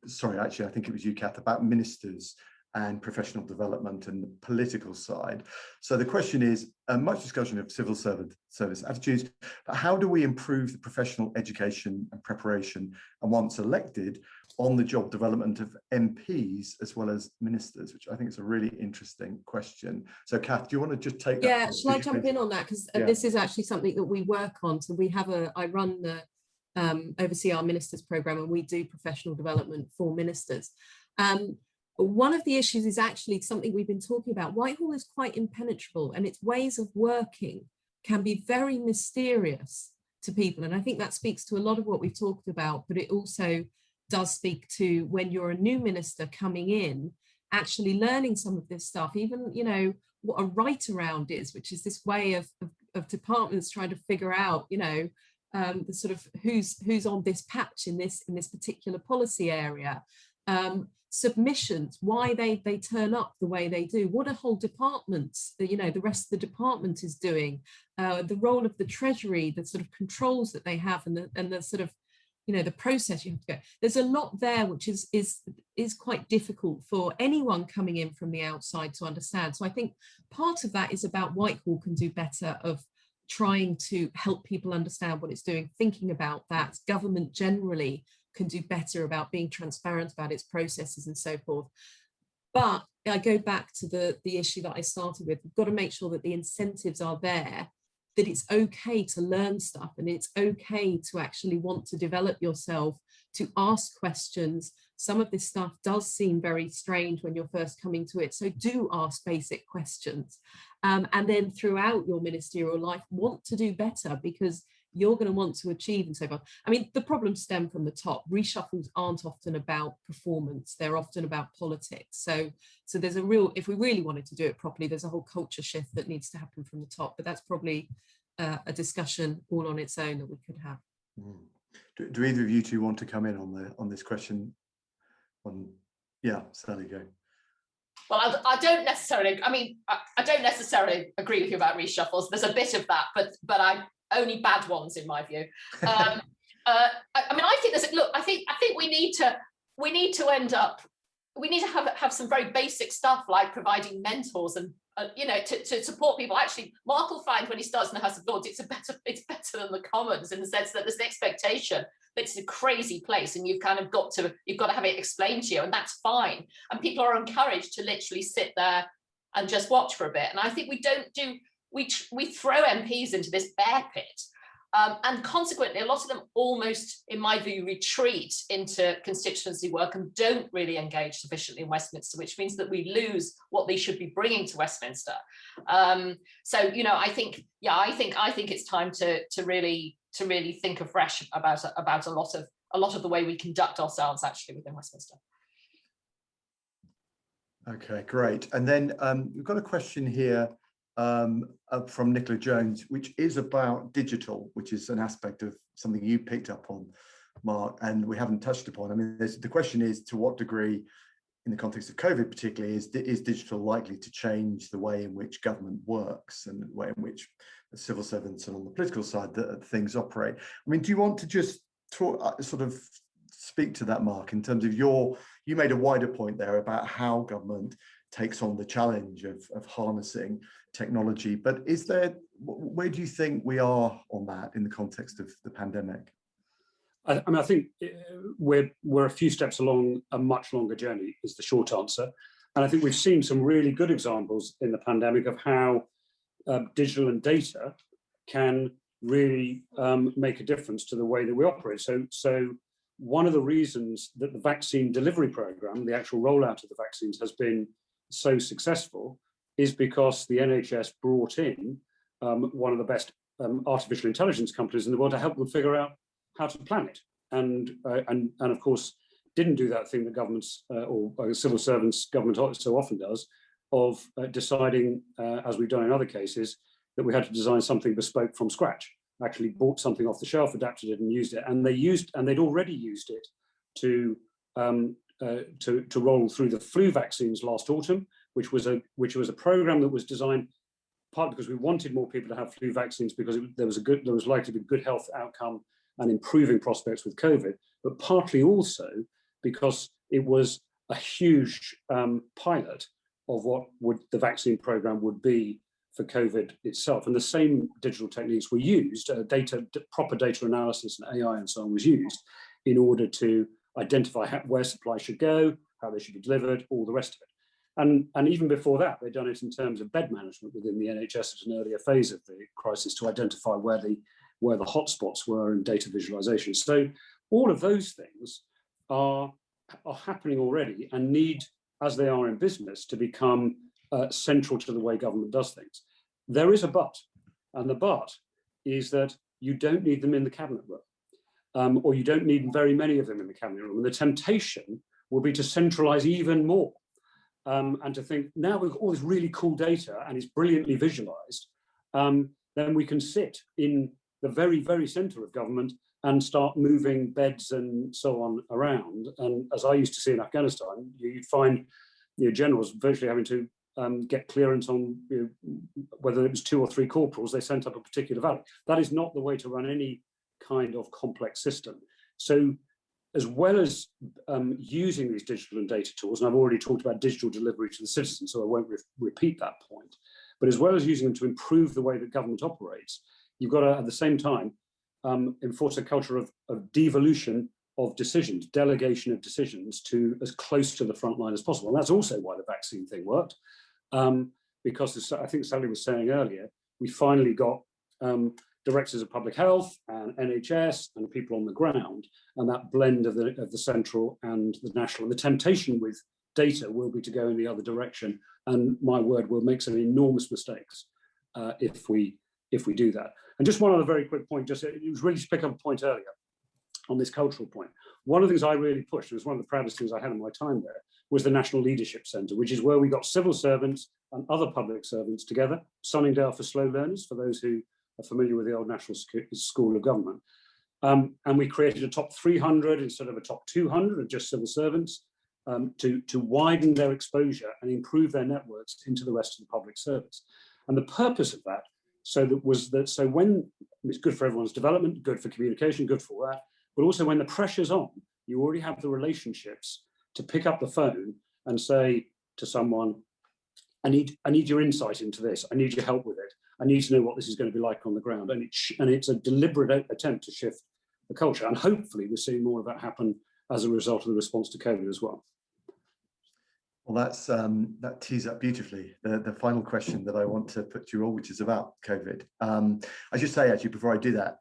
sorry, actually, I think it was you, Kath, about ministers and professional development and the political side. So the question is, much discussion of civil service attitudes, but how do we improve the professional education and preparation, and once elected, on the job development of MPs as well as ministers, which I think is a really interesting question. So Kath, do you want to just take that? Yeah, shall I jump in on that? Because this is actually something that we work on. So we have I run the oversee our ministers program, and we do professional development for ministers. One of the issues is actually something we've been talking about. Whitehall is quite impenetrable, and its ways of working can be very mysterious to people. And I think that speaks to a lot of what we've talked about, but it also does speak to when you're a new minister coming in, actually learning some of this stuff, even, you know, what a write around is, which is this way of departments trying to figure out, you know, the sort of who's on this patch in this particular policy area, submissions, why they turn up the way they do, what a whole department, you know, the rest of the department is doing, the role of the Treasury, the sort of controls that they have, and the sort of, you know, the process you have to go. There's a lot there which is quite difficult for anyone coming in from the outside to understand. So I think part of that is about Whitehall can do better of trying to help people understand what it's doing, thinking about that. Government generally can do better about being transparent about its processes and so forth. But I go back to the issue that I started with. We've got to make sure that the incentives are there, that it's okay to learn stuff, and it's okay to actually want to develop yourself, to ask questions. Some of this stuff does seem very strange when you're first coming to it, so do ask basic questions. And then throughout your ministerial life, want to do better, because you're going to want to achieve and so forth. I mean, the problems stem from the top. Reshuffles aren't often about performance, they're often about politics. So there's a real, if we really wanted to do it properly, there's a whole culture shift that needs to happen from the top, but that's probably a discussion all on its own that we could have. Do either of you two want to come in on this question? Yeah, Sally, go. Well, I don't necessarily, I mean, I don't necessarily agree with you about reshuffles. There's a bit of that, but I only bad ones in my view. I mean, I think there's, look, I think we need to end up, we need to have some very basic stuff like providing mentors and you know, to support people. Actually, Mark will find when he starts in the House of Lords, it's better than the Commons, in the sense that there's an expectation that it's a crazy place, and you've got to have it explained to you, and that's fine. And people are encouraged to literally sit there and just watch for a bit. And I think we throw MPs into this bear pit. And consequently, a lot of them almost, in my view, retreat into constituency work and don't really engage sufficiently in Westminster, which means that we lose what they should be bringing to Westminster. So, you know, I think it's time to really think afresh about a lot of the way we conduct ourselves actually within Westminster. Okay, great. And then we've got a question here from Nicola Jones, which is about digital, which is an aspect of something you picked up on, Mark, and we haven't touched upon. I mean, the question is, to what degree, in the context of COVID particularly, is digital likely to change the way in which government works and the way in which the civil servants and on the political side that things operate? I mean, do you want to just talk, sort of speak to that, Mark, in terms of you made a wider point there about how government takes on the challenge of harnessing technology, but where do you think we are on that in the context of the pandemic? I mean, I think we're a few steps along a much longer journey is the short answer. And I think we've seen some really good examples in the pandemic of how digital and data can really make a difference to the way that we operate. So one of the reasons that the vaccine delivery program, the actual rollout of the vaccines, has been so successful is because the NHS brought in one of the best artificial intelligence companies in the world to help them figure out how to plan it. And of course, didn't do that thing that governments or civil servants, government so often does, of deciding, as we've done in other cases, that we had to design something bespoke from scratch. Actually bought something off the shelf, adapted it and used it. And they'd already used it to roll through the flu vaccines last autumn, which was a program that was designed partly because we wanted more people to have flu vaccines because there was likely to be good health outcome and improving prospects with COVID, but partly also because it was a huge pilot of what the vaccine program would be for COVID itself. And the same digital techniques were used, proper data analysis and AI and so on was used in order to identify where supply should go, how they should be delivered, all the rest of it. And even before that, they'd done it in terms of bed management within the NHS at an earlier phase of the crisis to identify where the hotspots were in data visualization. So all of those things are happening already and need, as they are in business, to become central to the way government does things. There is a but, and the but is that you don't need them in the cabinet room, or you don't need very many of them in the cabinet room. And the temptation will be to centralize even more. And to think, now we've got all this really cool data and it's brilliantly visualized, then we can sit in the very, very center of government and start moving beds and so on around. And as I used to see in Afghanistan, you'd find generals virtually having to get clearance on whether it was 2 or 3 corporals, they sent up a particular value. That is not the way to run any kind of complex system. So as well as using these digital and data tools, and I've already talked about digital delivery to the citizen, so I won't repeat that point, but as well as using them to improve the way that government operates, you've got to, at the same time, enforce a culture of devolution of decisions, delegation of decisions to as close to the front line as possible. And that's also why the vaccine thing worked, because as I think Sally was saying earlier, we finally got directors of public health and NHS and people on the ground, and that blend of the central and the national. And the temptation with data will be to go in the other direction. And my word, we'll make some enormous mistakes if we do that. And just one other very quick point, it was really to pick up a point earlier on this cultural point. One of the things I really pushed, it was one of the proudest things I had in my time there, was the National Leadership Centre, which is where we got civil servants and other public servants together, Sunningdale for slow learners, for those who are familiar with the old National School of Government. And we created a top 300 instead of a top 200 of just civil servants to widen their exposure and improve their networks into the rest of the public service. And the purpose of that, so when it's good for everyone's development, good for communication, good for that, but also when the pressure's on, you already have the relationships to pick up the phone and say to someone, I need your insight into this. I need your help with it. I need to know what this is going to be like on the ground. And it's a deliberate attempt to shift the culture. And hopefully we're seeing more of that happen as a result of the response to COVID as well. Well, that tees up beautifully the final question that I want to put to you all, which is about COVID. I should say, actually, before I do that,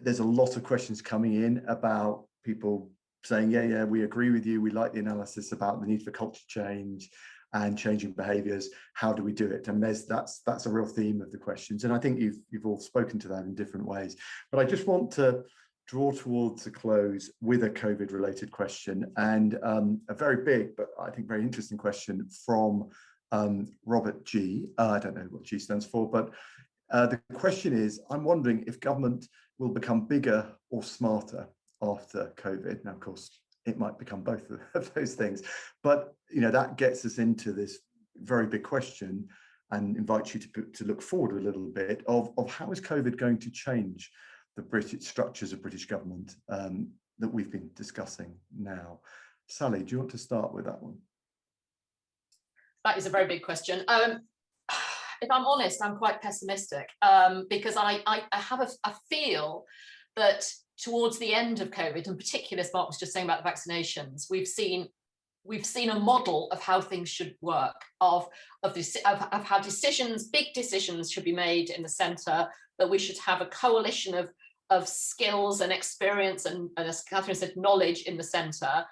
there's a lot of questions coming in about people saying, yeah, we agree with you. We like the analysis about the need for culture change and changing behaviours. How do we do it? And that's a real theme of the questions. And I think you've all spoken to that in different ways. But I just want to draw towards a close with a COVID-related question, and a very big, but I think very interesting question from Robert G. I don't know what G stands for, but the question is, I'm wondering if government will become bigger or smarter after COVID. Now, of course, it might become both of those things, but that gets us into this very big question and invites you to look forward a little bit of how is COVID going to change the British structures of British government that we've been discussing now. Sally, do you want to start with that one? That is a very big question. If I'm honest, I'm quite pessimistic because I feel that towards the end of COVID, in particular, as Mark was just saying about the vaccinations, we've seen a model of how things should work, of how big decisions should be made in the centre, that we should have a coalition of skills and experience and as Catherine said, knowledge in the centre,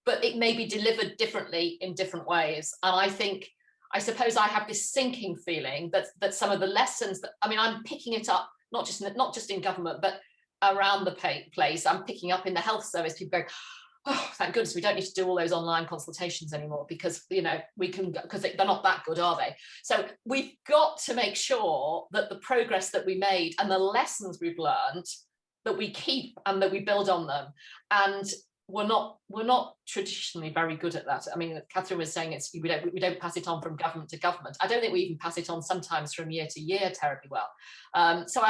but it may be delivered differently in different ways. And I think I suppose I have this sinking feeling that some of the lessons that, I mean, I'm picking it up, not just in government, but around the place. I'm picking up in the health service, people going, oh, thank goodness we don't need to do all those online consultations anymore, because, you know, we can, because they're not that good, are they? So we've got to make sure that the progress that we made and the lessons we've learned, that we keep and that we build on them. And we're not traditionally very good at that. I mean, Catherine was saying we don't pass it on from government to government. I don't think we even pass it on sometimes from year to year terribly well. So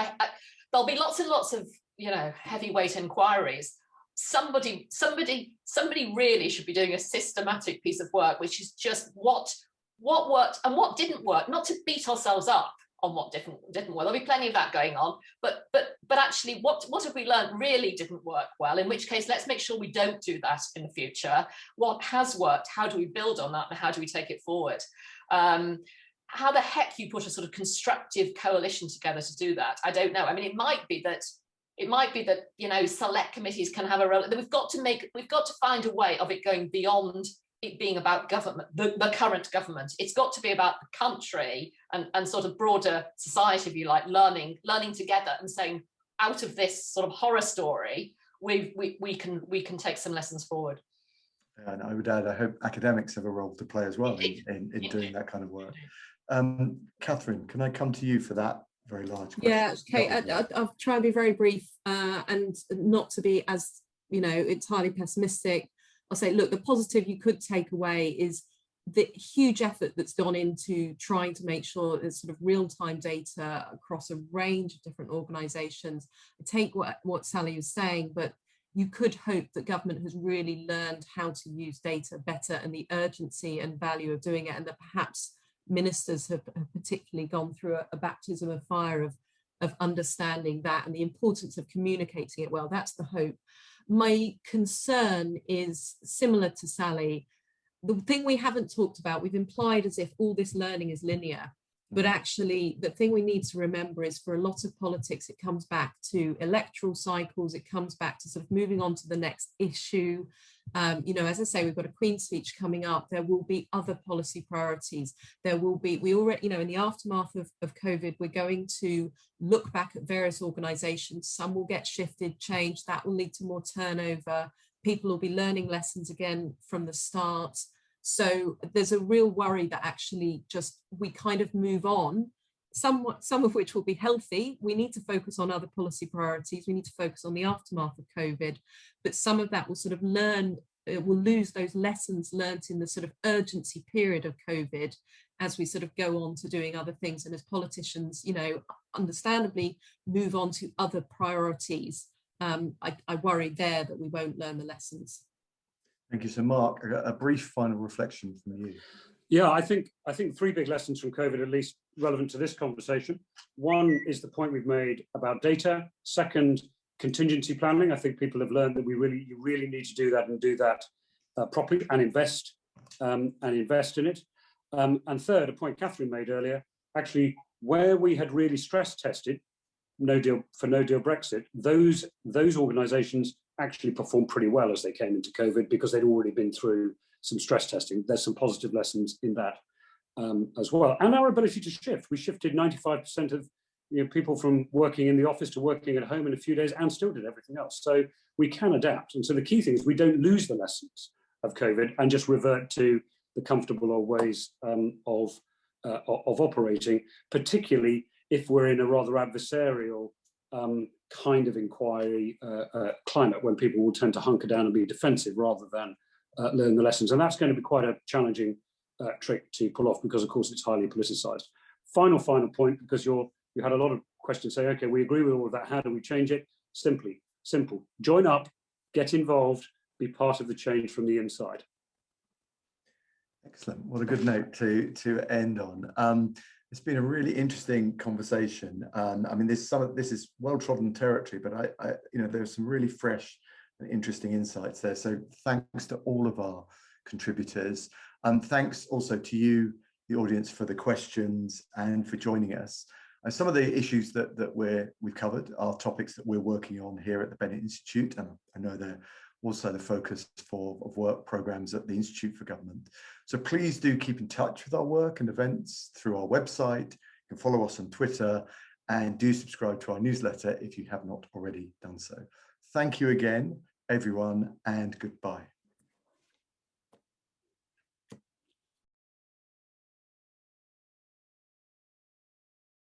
there'll be lots and lots of, you know, heavyweight inquiries. Somebody really should be doing a systematic piece of work, which is just what worked and what didn't work, not to beat ourselves up on what didn't work. There'll be plenty of that going on, but actually what have we learned really didn't work well, in which case let's make sure we don't do that in the future. What has worked, how do we build on that, and how do we take it forward? How the heck you put a sort of constructive coalition together to do that, I don't know. I mean, it might be that, you know, select committees can have a role. We've got to find a way of it going beyond it being about government, the current government. It's got to be about the country and sort of broader society, if you like, learning together and saying, out of this sort of horror story, we can take some lessons forward. And I would add, I hope academics have a role to play as well in doing that kind of work. Catherine, can I come to you for that very large question? Yeah, okay, I'll try and be very brief and not to be as, you know, entirely pessimistic. I'll say, look, the positive you could take away is the huge effort that's gone into trying to make sure there's sort of real-time data across a range of different organisations. I take what Sally was saying, but you could hope that government has really learned how to use data better and the urgency and value of doing it, and that perhaps ministers have particularly gone through a baptism of fire of understanding that and the importance of communicating it well. That's the hope. My concern is similar to Sally. The thing we haven't talked about, we've implied as if all this learning is linear, but actually the thing we need to remember is for a lot of politics, it comes back to electoral cycles, it comes back to sort of moving on to the next issue. You know, as I say, we've got a Queen's speech coming up, there will be other policy priorities. There will be, we already, you know, in the aftermath of COVID, we're going to look back at various organisations, some will get shifted, changed, that will lead to more turnover, people will be learning lessons again from the start. So there's a real worry that actually just we kind of move on, some of which will be healthy. We need to focus on other policy priorities. We need to focus on the aftermath of COVID, but some of that will sort of we'll lose those lessons learnt in the sort of urgency period of COVID as we sort of go on to doing other things. And as politicians, you know, understandably move on to other priorities. I worry there that we won't learn the lessons. Thank you. So Mark, a brief final reflection from you. Yeah, I think three big lessons from COVID, at least relevant to this conversation. One is the point we've made about data. Second, contingency planning. I think people have learned that you really need to do that and do that properly and invest in it. And third, a point Catherine made earlier, actually, where we had really stress tested no deal Brexit, those organisations actually performed pretty well as they came into COVID because they'd already been through some stress testing. There's some positive lessons in that as well. And our ability to shift. We shifted 95% of people from working in the office to working at home in a few days and still did everything else. So we can adapt. And so the key thing is we don't lose the lessons of COVID and just revert to the comfortable old ways of operating, particularly if we're in a rather adversarial kind of inquiry climate when people will tend to hunker down and be defensive rather than learn the lessons. And that's going to be quite a challenging trick to pull off because, of course, it's highly politicized. Final point, because you had a lot of questions saying, okay, we agree with all of that. How do we change it? Simple. Join up, get involved, be part of the change from the inside. Excellent. What a good note to end on. It's been a really interesting conversation. I mean, this is well-trodden territory, but there's some really fresh and interesting insights there. So thanks to all of our contributors. Thanks also to you, the audience, for the questions and for joining us. Some of the issues that we've covered are topics that we're working on here at the Bennett Institute, and I know they're also the focus of work programs at the Institute for Government. So please do keep in touch with our work and events through our website. You can follow us on Twitter and do subscribe to our newsletter if you have not already done so. Thank you again, everyone, and goodbye.